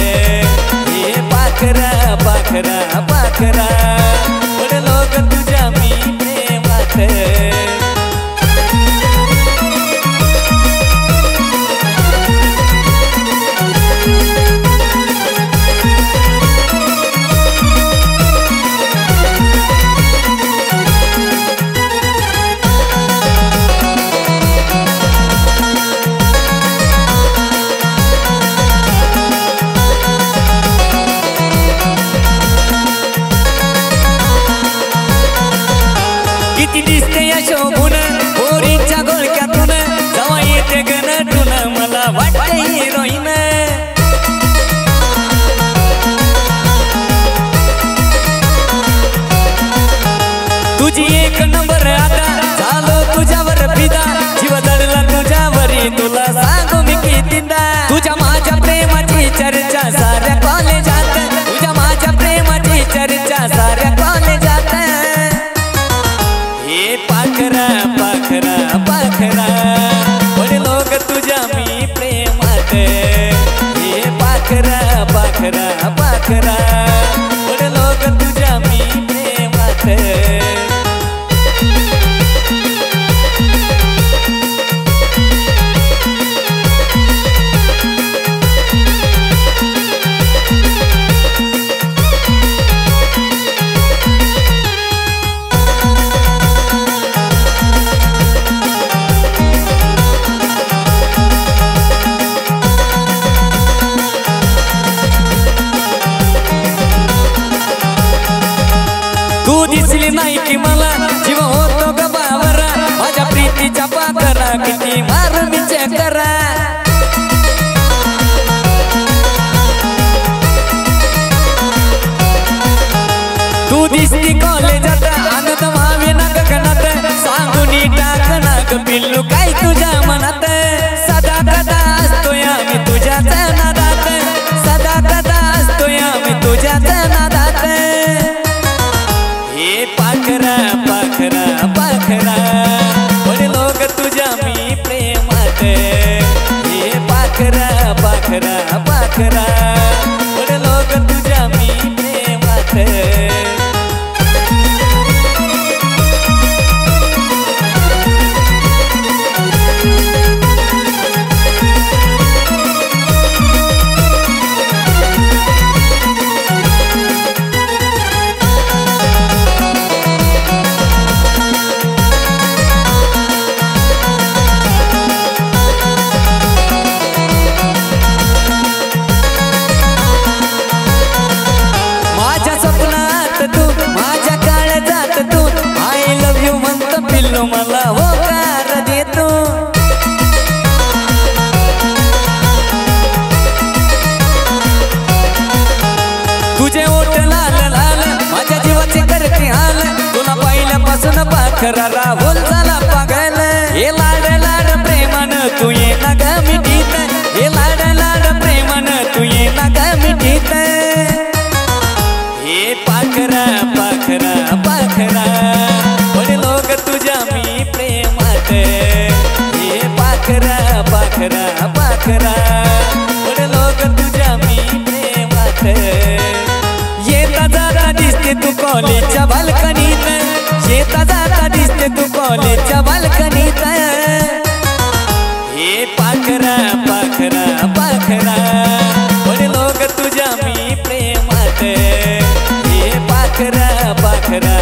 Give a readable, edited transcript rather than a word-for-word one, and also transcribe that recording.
हे पाखरा पाखरा पाखरा पडलो ग तुझ्या मी प्रेमात। किती दिसते या शोभून पोरीच्या गोळक्यातून जवा येते गणटून मला वाटते हिरोईन। तुझी एक नंबर आता झालो तुझ्यावर फिदा जीव दडला तुझ्यावरी तुला सांगू मी कितीदा। तुझ्या माझ्या प्रेमाची चर्चा साऱ्या कॉलेजात तुझ्या माझ्या प्रेमाची चर्चा साऱ्या कॉलेजात। हे पाखरा पाखरा पाखरा पडलो ग तुझ्या मी प्रेमात। हे पाखरा पाखरा पाखरा पडलो ग तुझ्या मी प्रेमात। तू दिसली नाही की मला जीव होतो ग बावरा माझ्या प्रीतीच्या पाखरा किती मारू मी चकरा। तू दिसली कॉलेजात आनंद व्हावे ना गगनात सांगून टाकना ग पिल्लू काय तुझ्या मनात। सदा कदा असतोय आम्ही तुझ्याच नादात सदा कदा असतोय आम्ही तुझ्याच नादात। हे पाखरा पाखरा पाखरा पडलो ग तुझ्या मी प्रेमात। हे पाखरा पाखरा पाखरा पडलो ग तुझ्या मी प्रेमात। पिल्लू मला होकार देतो तुझे ओठ लाल लाल माझ्या जीवाचे करते हाल तुला पहिल्यापासून पाखरा राहुल झाला पागल। हे लाड लाड प्रेमान तू ये ना ग मिठीत हे लाड लाड प्रेमान तू ये ना ग मिठीत। हे पाखरा पाखरा पाखरा पडलो ग तुझ्या मी प्रेमात। हे पाखरा पाखरा पाखरा पडलो ग तुझ्या मी प्रेमात। येता जाता दिसते तू कॉलेजच्या बाल्कनीत येता जाता दिसते तू कॉलेजच्या बाल्कनीत। हे पाखरा पाखरा पाखरा पडलो ग तुझ्या मी प्रेमात। हे पाखरा पाखरा